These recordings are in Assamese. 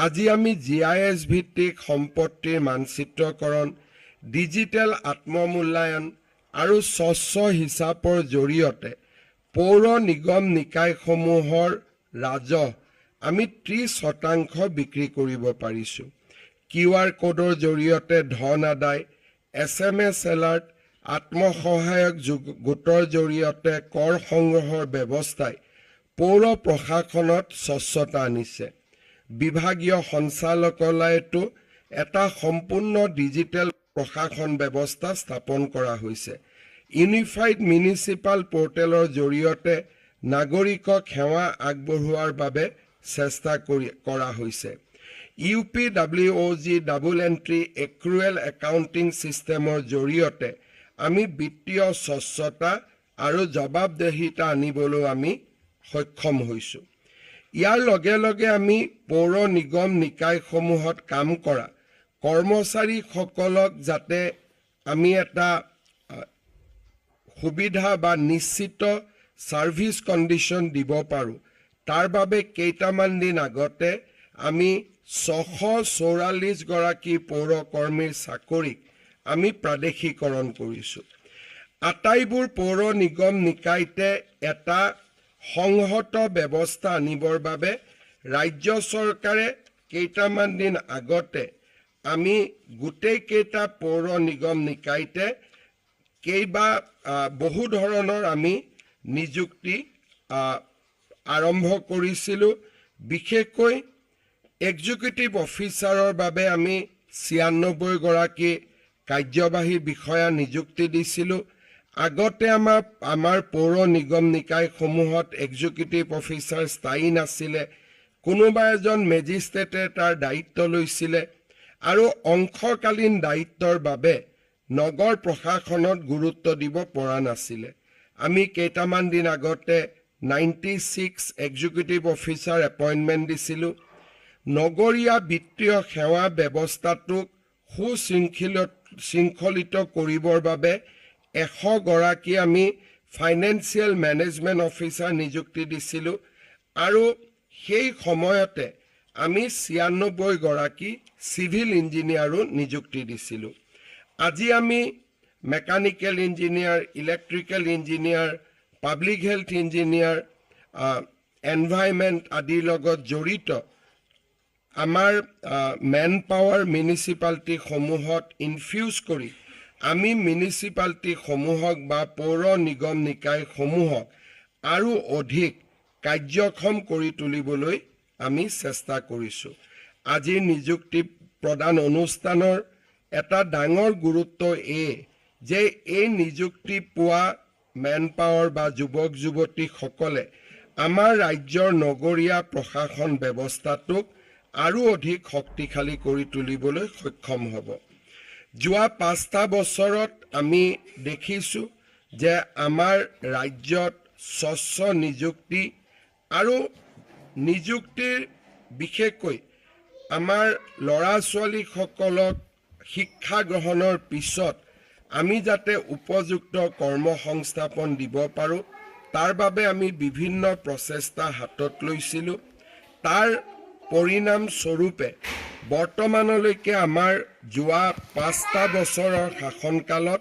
আজি আমি GIS ভিত্তিক সম্পত্তিৰ মানচিত্ৰকৰণ, ডিজিটেল আত্মমূল্যায়ন আৰু স্বচ্ছ হিচাপৰ জৰিয়তে পৌৰ নিগম নিকায়সমূহৰ ৰাজহ আমি 30% বিক্ৰী কৰিব পাৰিছোঁ। QR কোডৰ জৰিয়তে ধন আদায়, SMS এলাৰ্ট, আত্মসহায়ক গোটৰ জৰিয়তে কৰ সংগ্ৰহৰ ব্যৱস্থাই পৌৰ প্ৰশাসনত স্বচ্ছতা আনিছে। বিভাগীয় সঞ্চালকালয়তো এটা সম্পূৰ্ণ ডিজিটেল প্ৰশাসন ব্যৱস্থা স্থাপন কৰা হৈছে। ইউনিফাইড মিউনিচিপাল পোৰ্টেলৰ জৰিয়তে নাগৰিকক সেৱা আগবঢ়োৱাৰ বাবে চেষ্টা কৰা হৈছে। UPWOG ডাবল এন্ট্ৰি এক্ৰুৱেল একাউণ্টিং ছিষ্টেমৰ জৰিয়তে আমি বিত্তীয় স্বচ্ছতা আৰু জবাবদিহিতা আনিবলৈ আমি সক্ষম হৈছোঁ। ইয়াৰ লগে লগে আমি পৌৰ নিগম নিকায়সমূহত কাম কৰা কৰ্মচাৰীসকলক যাতে আমি এটা সুবিধা বা নিশ্চিত সাৰ্ভিস কণ্ডিশ্যন দিব পাৰোঁ, তাৰ বাবে কেইটামান দিন আগতে আমি 644 গৰাকী পৌৰ কৰ্মীৰ চাকৰিক আমি প্ৰাদেশিকৰণ কৰিছোঁ। আটাইবোৰ পৌৰ নিগম নিকায়তে এটা সংহত ব্যৱস্থা আনিবৰ বাবে ৰাজ্য চৰকাৰে কেইটামান দিন আগতে আমি গোটেইকেইটা পৌৰ নিগম নিকায়তে বহু ধৰণৰ আমি নিযুক্তি আৰম্ভ কৰিছিলোঁ। বিশেষকৈ এক্সিকিউটিভ অফিচাৰৰ বাবে আমি 96 গৰাকী কাৰ্যবাহী বিষয়া নিযুক্তি দিছিলোঁ। আগতে আমাৰ পৌৰ নিগম নিকায়সমূহত এক্সিকিউটিভ অফিচাৰ স্থায়ী নাছিলে, কোনোবা এজন মেজিষ্ট্ৰেটে তাৰ দায়িত্ব লৈছিলে আৰু অংশকালীন দায়িত্বৰ বাবে নগৰ প্ৰশাসনত গুৰুত্ব দিব পৰা নাছিলে। আমি কেইটামান দিন আগতে 96 এক্সিকিউটিভ অফিচাৰ এপইণ্টমেণ্ট দিছিলোঁ। নগৰীয়া বিত্তীয় সেৱা ব্যৱস্থাটোক সুশৃংখলিত কৰিবৰ বাবে 100 গৰাকী আমি ফাইনেন্সিয়েল মেনেজমেণ্ট অফিচাৰ নিযুক্তি দিছিলোঁ আৰু সেই সময়তে আমি 96 গৰাকী চিভিল ইঞ্জিনিয়াৰো নিযুক্তি দিছিলোঁ। আজি আমি mechanical engineer, electrical engineer, public health engineer, environment আদিৰ লগত জড়িত আমাৰ মেন পাৱাৰ মিউনিচিপালিটিসমূহত ইনফিউজ কৰি আমি মিউনিচিপালিটিসমূহক বা পৌৰ নিগম নিকায়সমূহক আৰু অধিক কাৰ্যক্ষম কৰি তুলিবলৈ আমি চেষ্টা কৰিছোঁ। আজিৰ নিযুক্তি প্ৰদান অনুষ্ঠানৰ এটা ডাঙৰ গুৰুত্ব যে এই নিযুক্তি পোৱা মেন পাৱাৰ বা যুৱক যুৱতীসকলে আমাৰ ৰাজ্যৰ নগৰীয়া প্ৰশাসন ব্যৱস্থাটোক আৰু অধিক শক্তিশালী কৰি তুলিবলৈ সক্ষম হ'ব। যোৱা 5টা বছৰত আমি দেখিছোঁ যে আমাৰ ৰাজ্যত স্বচ্ছ নিযুক্তি আৰু নিযুক্তিৰ বিশেষকৈ আমাৰ ল'ৰা ছোৱালীসকলক শিক্ষা গ্ৰহণৰ পিছত আমি যাতে উপযুক্ত কৰ্মসংস্থাপন দিব পাৰোঁ, তাৰ বাবে আমি বিভিন্ন প্ৰচেষ্টা হাতত লৈছিলোঁ। তাৰ পৰিণাম স্বৰূপে বৰ্তমানলৈকে আমাৰ যোৱা 5টা বছৰৰ শাসনকালত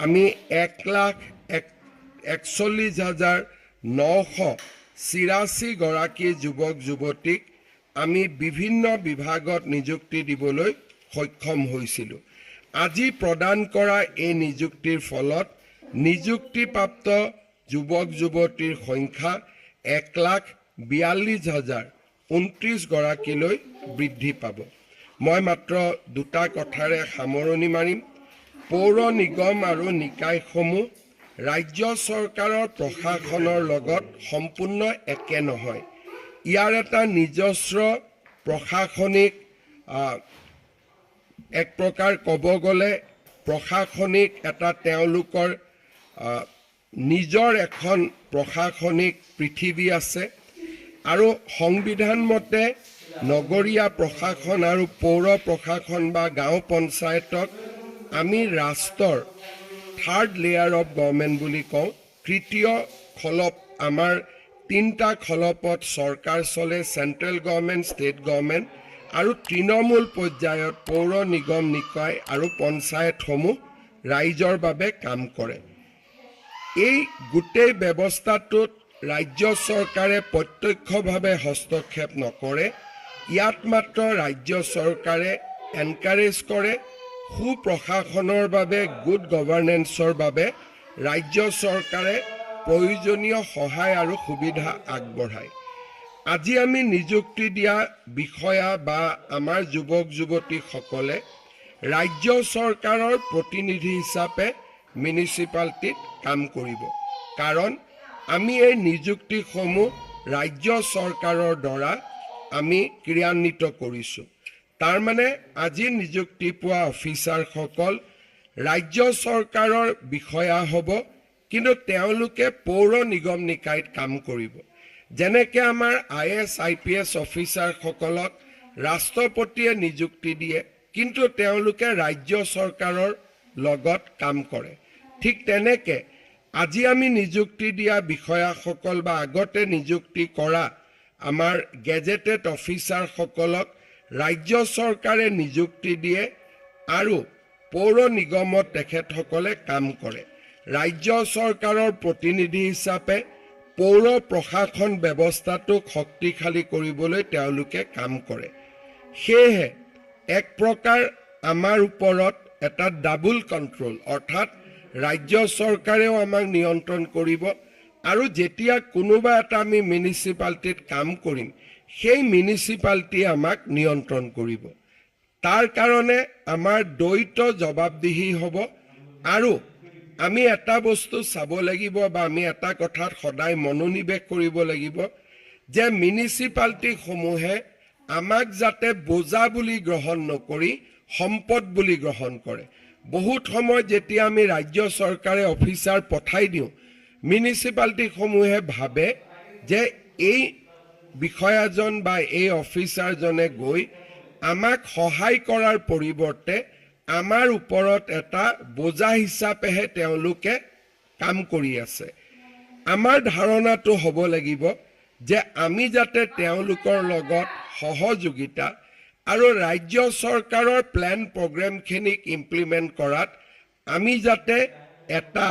আমি 1,41,984 গৰাকী যুৱক যুৱতীক আমি বিভিন্ন বিভাগত নিযুক্তি দিবলৈ সক্ষম হৈছিলোঁ। আজি প্ৰদান কৰা এই নিযুক্তিৰ ফলত নিযুক্তিপ্ৰাপ্ত যুৱক যুৱতীৰ সংখ্যা 1,42,029 গৰাকীলৈ বৃদ্ধি পাব। মই মাত্ৰ দুটা কথাৰে সামৰণি মাৰিম। পৌৰ নিগম আৰু নিকায়সমূহ ৰাজ্য চৰকাৰৰ প্ৰশাসনৰ লগত সম্পূৰ্ণ একে নহয়। ইয়াৰ এটা নিজস্ব প্ৰশাসনিক এক প্ৰকাৰ ক'ব গ'লে প্ৰশাসনিক এটা তেওঁলোকৰ নিজৰ এখন প্ৰশাসনিক পৃথিৱী আছে আৰু সংবিধান মতে নগৰীয়া প্ৰশাসন আৰু পৌৰ প্ৰশাসন বা গাঁও পঞ্চায়তক আমি ৰাষ্ট্ৰৰ থাৰ্ড লেয়াৰ অফ গভৰ্ণমেণ্ট বুলি কওঁ। তৃতীয় খলপ আমাৰ 3টা খলপত চৰকাৰ চলে, চেণ্ট্ৰেল গভৰ্ণমেণ্ট, ষ্টেট গভৰ্ণমেণ্ট আৰু তৃণমূল পৰ্যায়ত পৌৰ নিগম নিকায় আৰু পঞ্চায়তসমূহ ৰাইজৰ বাবে কাম কৰে। এই গোটেই ব্যৱস্থাটোত ৰাজ্য চৰকাৰে প্ৰত্যক্ষভাৱে হস্তক্ষেপ নকৰে। ইয়াত মাত্ৰ ৰাজ্য চৰকাৰে এনকাৰেজ কৰে। সুপ্ৰশাসনৰ বাবে, গুড গভাৰ্নেন্সৰ বাবে ৰাজ্য চৰকাৰে প্ৰয়োজনীয় সহায় আৰু সুবিধা আগবঢ়ায়। আজি আমি নিযুক্তি দিয়া বিষয়া বা আমাৰ যুৱক যুৱতীসকলে ৰাজ্য চৰকাৰৰ প্ৰতিনিধি হিচাপে মিউনিচিপালিটিত কাম কৰিব। কাৰণ আমি এই নিযুক্তিসমূহ ৰাজ্য চৰকাৰৰ দ্বাৰা আমি ক্ৰিয়ান্বিত কৰিছোঁ। তাৰমানে আজি নিযুক্তি পোৱা অফিচাৰসকল ৰাজ্য চৰকাৰৰ বিষয়া হ'ব, কিন্তু তেওঁলোকে পৌৰ নিগম নিকায়ত কাম কৰিব। যেনেকৈ আমাৰ IAS IPS অফিচাৰসকলক ৰাষ্ট্ৰপতিয়ে নিযুক্তি দিয়ে, কিন্তু তেওঁলোকে ৰাজ্য চৰকাৰৰ লগত কাম কৰে। ঠিক তেনেকৈ আজি আমি নিযুক্তি দিয়া বিষয়াসকল বা আগতে নিযুক্তি কৰা আমাৰ গেজেটেড অফিচাৰসকলক ৰাজ্য চৰকাৰে নিযুক্তি দিয়ে আৰু পৌৰ নিগমত তেখেতসকলে কাম কৰে। ৰাজ্য চৰকাৰৰ প্ৰতিনিধি হিচাপে পৌৰ প্ৰশাসন ব্যৱস্থাটোক শক্তিশালী কৰিবলৈ তেওঁলোকে কাম কৰে। সেয়েহে এক প্ৰকাৰ আমাৰ ওপৰত এটা ডাবল কণ্ট্ৰল, অৰ্থাৎ ৰাজ্য চৰকাৰেও আমাক নিয়ন্ত্ৰণ কৰিব আৰু যেতিয়া কোনোবা এটা আমি মিউনিচিপালিটিত কাম কৰিম, সেই মিউনিচিপালিটিয়ে আমাক নিয়ন্ত্ৰণ কৰিব। তাৰ কাৰণে আমাৰ দ্বৈত জবাবদিহি হ'ব। আৰু আমি এটা বস্তু চাব লাগিব বা আমি এটা কথাত সদায় মনোনিৱেশ কৰিব লাগিব যে মিউনিচিপালিটিসমূহে আমাক যাতে বোজা বুলি গ্ৰহণ নকৰি সম্পদ বুলি গ্ৰহণ কৰে। বহুত সময় যেতিয়া আমি ৰাজ্য চৰকাৰে অফিচাৰ পঠাই দিওঁ, মিউনিচিপালিটিসমূহে ভাবে যে এই বিষয়াজন বা এই অফিচাৰজনে গৈ আমাক সহায় কৰাৰ পৰিৱৰ্তে আমাৰ ওপৰত এটা বোজা হিচাপেহে তেওঁলোকে কাম কৰি আছে। আমাৰ ধাৰণাটো হ'ব লাগিব যে আমি যাতে তেওঁলোকৰ লগত সহযোগিতা আৰু ৰাজ্য চৰকাৰৰ প্লেন প্ৰগ্ৰেমখিনিক ইমপ্লিমেণ্ট কৰাত আমি যাতে এটা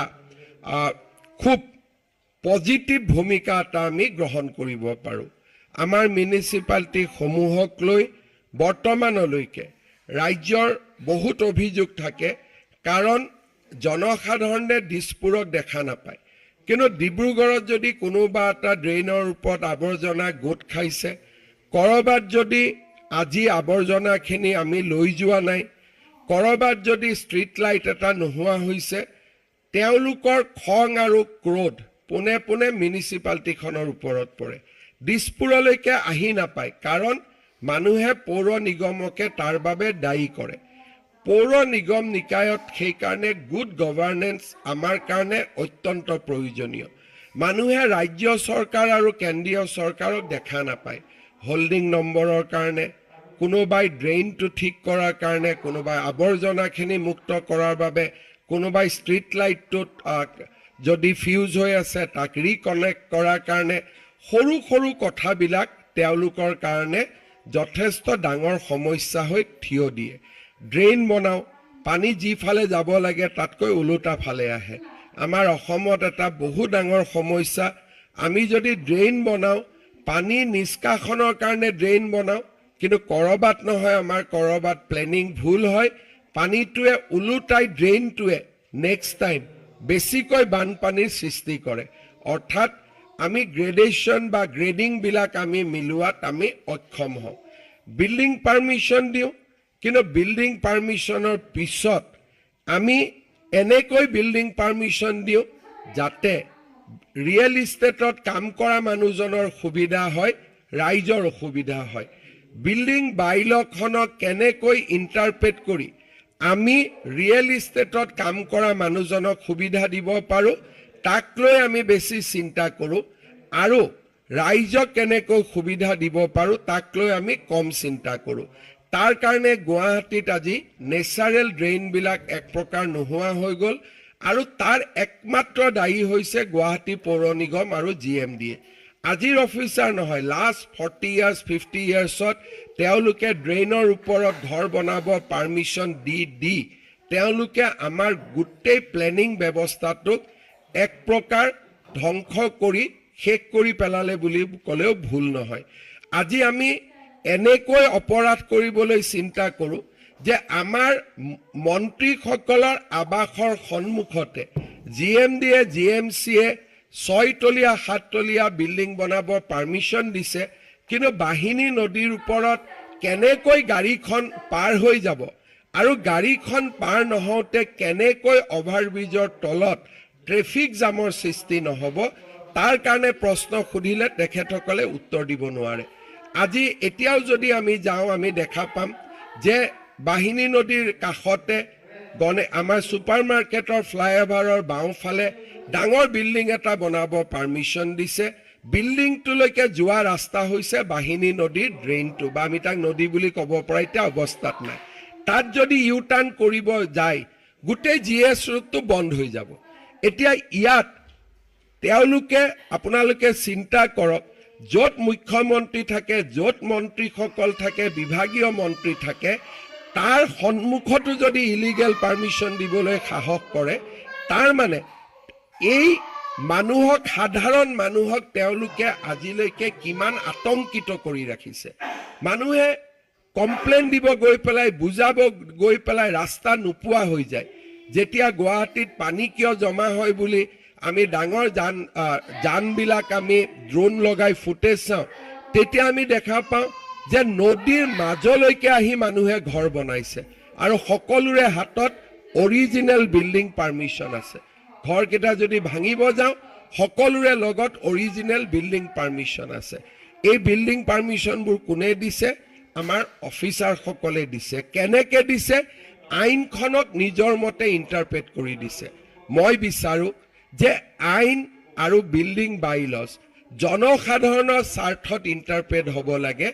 খুব পজিটিভ ভূমিকা এটা আমি গ্ৰহণ কৰিব পাৰোঁ। আমাৰ মিউনিচিপালিটিসমূহক লৈ বৰ্তমানলৈকে ৰাজ্যৰ বহুত অভিযোগ থাকে, কাৰণ জনসাধাৰণে দিছপুৰক দেখা নাপায়। কিন্তু ডিব্ৰুগড়ত যদি কোনোবা এটা ড্ৰেইনৰ ওপৰত আৱৰ্জনা গোট খাইছে, ক'ৰবাত যদি আজি আৱৰ্জনাখিনি আমি লৈ যোৱা নাই, ক'ৰবাত যদি ষ্ট্ৰীট লাইট এটা নোহোৱা হৈছে, তেওঁলোকৰ খং আৰু ক্ৰোধ পোনে পোনে মিউনিচিপালিটিখনৰ ওপৰত পৰে। দিছপুৰলৈকে আহি নাপায়, কাৰণ মানুহে পৌৰ নিগমকে তাৰ বাবে দায়ী কৰে। পৌৰ নিগম নিকায়ত সেইকাৰণে গুড গভাৰ্নেন্স আমাৰ কাৰণে অত্যন্ত প্ৰয়োজনীয়। মানুহে ৰাজ্য চৰকাৰ আৰু কেন্দ্ৰীয় চৰকাৰক দেখা নাপায়। হোল্ডিং নম্বৰৰ কাৰণে, কোনোবাই ড্ৰেইনটো ঠিক কৰাৰ কাৰণে, কোনোবাই আৱৰ্জনাখিনি মুক্ত কৰাৰ বাবে, কোনোবাই ষ্ট্ৰীট লাইটটোত যদি ফিউজ হৈ আছে তাক ৰিকনেক্ট কৰাৰ কাৰণে, সৰু সৰু কথাবিলাক তেওঁলোকৰ কাৰণে যথেষ্ট ডাঙৰ সমস্যা হৈ থিয় দিয়ে। ড্ৰেইন বনাওঁ, পানী যিফালে যাব লাগে তাতকৈ ওলোটা ফালে আহে। আমাৰ অসমত এটা বহু ডাঙৰ সমস্যা, আমি যদি ড্ৰেইন বনাওঁ, পানী নিষ্কাশনৰ কাৰণে ড্ৰেইন বনাওঁ, কিন্তু ক'ৰবাত নহয়, আমাৰ ক'ৰবাত প্লেনিং ভুল হয়, পানীটোৱে ওলোটাই ড্ৰেইনটোৱে নেক্সট টাইম বেছিকৈ বানপানীৰ সৃষ্টি কৰে। অৰ্থাৎ আমি গ্ৰেডেশ্যন বা গ্ৰেডিংবিলাক আমি মিলোৱাত আমি অক্ষম হওঁ। বিল্ডিং পাৰ্মিশ্যন দিওঁ, কিন্তু বিল্ডিং পাৰ্মিশ্যনৰ পিছত আমি এনেকৈ বিল্ডিং পাৰ্মিশ্যন দিওঁ যাতে ৰিয়েল ইষ্টেটত কাম কৰা মানুহজনৰ সুবিধা হয়, ৰাইজৰ অসুবিধা হয়। বিল্ডিং বাইলখনক কেনেকৈ ইণ্টাৰপ্ৰেট কৰি আমি ৰিয়েল ইষ্টেটত কাম কৰা মানুহজনক সুবিধা দিব পাৰোঁ, তাক লৈ আমি বেছি চিন্তা কৰোঁ, আৰু ৰাইজক কেনেকৈ সুবিধা দিব পাৰোঁ তাক লৈ আমি কম চিন্তা কৰোঁ। তাৰ কাৰণে গুৱাহাটীত আজি নেচাৰেল ড্ৰেইনবিলাক এক প্ৰকাৰ নোহোৱা হৈ গ'ল, আৰু তাৰ একমাত্ৰ দায়ী হৈছে গুৱাহাটী পৌৰ নিগম আৰু GMDA। আজিৰ অফিচাৰ নহয়, লাষ্ট 40 years 50 yearsত তেওঁলোকে ড্ৰেইনৰ ওপৰত ঘৰ বনাব পাৰ্মিশ্যন দি তেওঁলোকে আমাৰ গোটেই প্লেনিং ব্যৱস্থাটোক এক প্ৰকাৰ ধ্বংস কৰি শেষ কৰি পেলালে বুলি ক'লেও ভুল নহয়। আজি আমি এনেকৈ অপৰাধ কৰিবলৈ চিন্তা কৰোঁ যে আমাৰ মন্ত্ৰীসকলৰ আৱাসৰ সন্মুখতে GMDয়ে GMCয়ে 6তলীয়া 7তলীয়া বিল্ডিং বনাব পাৰ্মিশ্যন দিছে, কিন্তু বাহিনী নদীৰ ওপৰত কেনেকৈ গাড়ীখন পাৰ হৈ যাব আৰু গাড়ীখন পাৰ নহওঁতে কেনেকৈ অভাৰব্ৰিজৰ তলত ট্ৰেফিক জামৰ সৃষ্টি নহ'ব, তাৰ কাৰণে প্ৰশ্ন সুধিলে তেখেতসকলে উত্তৰ দিব নোৱাৰে। আজি এতিয়াও যদি আমি যাওঁ আমি দেখা পাম যে বাহিনী নদীৰ কাষতে আমাৰ ছুপাৰ মাৰ্কেটৰ ফ্লাইঅভাৰৰ বাওঁফালে ডাঙৰ বিল্ডিং এটা বনাব পাৰ্মিশ্যন দিছে। বিল্ডিংটোলৈকে যোৱা ৰাস্তা হৈছে বাহিনী নদীৰ ড্ৰেইনটো, বা আমি তাক নদী বুলি ক'ব পৰা এতিয়া অৱস্থাত নাই। তাত যদি ইউ টাৰ্ণ কৰিব যায় গোটেই GS ৰোডটো বন্ধ হৈ যাব। এতিয়া ইয়াত তেওঁলোকে আপোনালোকে চিন্তা কৰক, য'ত মুখ্যমন্ত্ৰী থাকে, য'ত মন্ত্ৰীসকল থাকে, বিভাগীয় মন্ত্ৰী থাকে, তাৰ সন্মুখতো যদি ইলিগেল পাৰ্মিশ্যন দিবলৈ সাহস কৰে, তাৰ মানে এই মানুহক, সাধাৰণ মানুহক তেওঁলোকে আজিলৈকে কিমান আতংকিত কৰি ৰাখিছে। মানুহে কমপ্লেইন দিব গৈ পেলাই, বুজাব গৈ পেলাই ৰাস্তা নোপোৱা হৈ যায়। যেতিয়া গুৱাহাটীত পানী কিয় জমা হয় বুলি আমি ডাঙৰ যানবিলাক আমি ড্ৰোন লগাই ফুটেজ চাওঁ, তেতিয়া আমি দেখা পাওঁ যে নদীৰ মাজলৈকে আহি মানুহে ঘৰ বনাইছে আৰু সকলোৰে হাতত অৰিজিনেল বিল্ডিং পাৰ্মিশ্যন আছে। ঘৰকেইটা যদি ভাঙিব যাওঁ সকলোৰে লগত অৰিজিনেল বিল্ডিং পাৰ্মিশ্যন আছে। এই বিল্ডিং পাৰ্মিশ্যনবোৰ কোনে দিছে? আমাৰ অফিচাৰসকলে দিছে। কেনেকৈ দিছে? আইনখনক নিজৰ মতে ইণ্টাৰপ্ৰেট কৰি দিছে। মই বিচাৰোঁ যে আইন আৰু বিল্ডিং বাইলজ জনসাধাৰণৰ স্বাৰ্থত ইণ্টাৰপ্ৰেট হ'ব লাগে।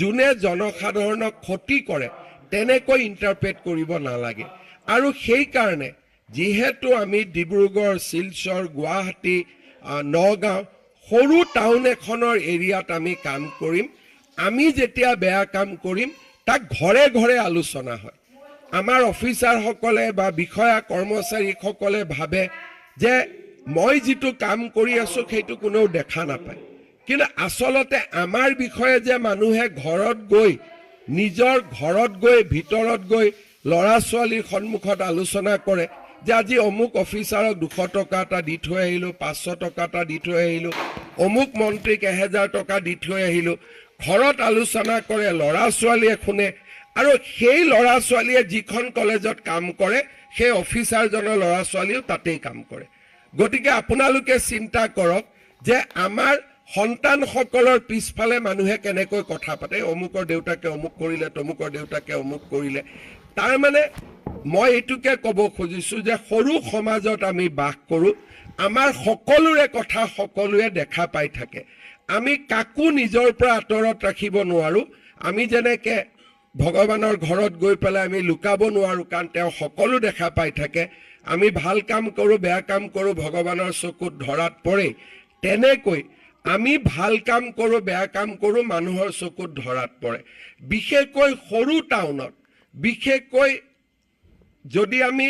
যোনে জনসাধাৰণক ক্ষতি কৰে তেনেকৈ ইণ্টাৰপ্ৰেট কৰিব নালাগে। আৰু সেইকাৰণে যিহেতু আমি ডিব্ৰুগড়, শিলচৰ, গুৱাহাটী, নগাঁও সৰু টাউন এখনৰ এৰিয়াত আমি কাম কৰিম, আমি যেতিয়া বেয়া কাম কৰিম তাক ঘৰে ঘৰে আলোচনা হয়। আমাৰ অফিচাৰসকলে বা বিষয়া কৰ্মচাৰীসকলে ভাবে যে মই যিটো কাম কৰি আছোঁ সেইটো কোনেও দেখা নাপায়, কিন্তু আচলতে আমাৰ বিষয়ে যে মানুহে ঘৰত গৈ, নিজৰ ঘৰত গৈ, ভিতৰত গৈ ল'ৰা ছোৱালীৰ সন্মুখত আলোচনা কৰে যে আজি অমুক অফিচাৰক 200 টকা এটা দি থৈ আহিলোঁ, 500 টকা এটা দি থৈ আহিলোঁ, অমুক মন্ত্ৰীক 1000 টকা দি থৈ আহিলোঁ। ঘৰত আলোচনা কৰে, ল'ৰা ছোৱালীয়ে শুনে, আৰু সেই ল'ৰা ছোৱালীয়ে যিখন কলেজত কাম কৰে সেই অফিচাৰজনৰ ল'ৰা ছোৱালীও তাতেই কাম কৰে। গতিকে আপোনালোকে চিন্তা কৰক যে আমাৰ সন্তানসকলৰ পিছফালে মানুহে কেনেকৈ কথা পাতে, অমুকৰ দেউতাকে অমুক কৰিলে, তমুকৰ দেউতাকে অমুক কৰিলে। তাৰ মানে মই এইটোকে ক'ব খুজিছোঁ যে সৰু সমাজত আমি বাস কৰোঁ, আমাৰ সকলোৰে কথা সকলোৱে দেখা পাই থাকে। আমি কাকো নিজৰ পৰা আঁতৰত ৰাখিব নোৱাৰোঁ। আমি যেনেকৈ ভগৱানৰ ঘৰত গৈ পেলাই আমি লুকাব নোৱাৰোঁ, কাৰণ তেওঁ সকলো দেখা পাই থাকে। আমি ভাল কাম কৰোঁ, বেয়া কাম কৰোঁ, ভগৱানৰ চকুত ধৰাত পৰে। তেনেকৈ আমি ভাল কাম কৰোঁ, বেয়া কাম কৰোঁ, মানুহৰ চকুত ধৰাত পৰে। বিশেষকৈ সৰু টাউনত, বিশেষকৈ যদি আমি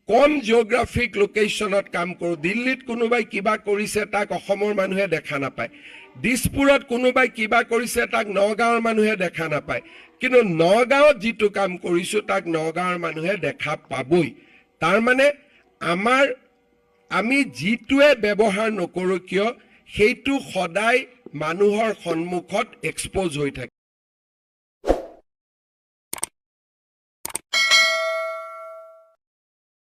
কম জিঅ'গ্ৰাফিক লোকেশ্যনত কাম কৰোঁ, দিল্লীত কোনোবাই কিবা কৰিছে তাক অসমৰ মানুহে দেখা নাপায়, দিছপুৰত কোনোবাই কিবা কৰিছে তাক নগাঁৱৰ মানুহে দেখা নাপায়, কিন্তু নগাঁৱত যিটো কাম কৰিছোঁ তাক নগাঁৱৰ মানুহে দেখা পাবই। তাৰ মানে আমি যিটোৱে ব্যৱহাৰ নকৰোঁ কিয় সেইটো সদায় মানুহৰ সন্মুখত এক্সপ'জ হৈ থাকে।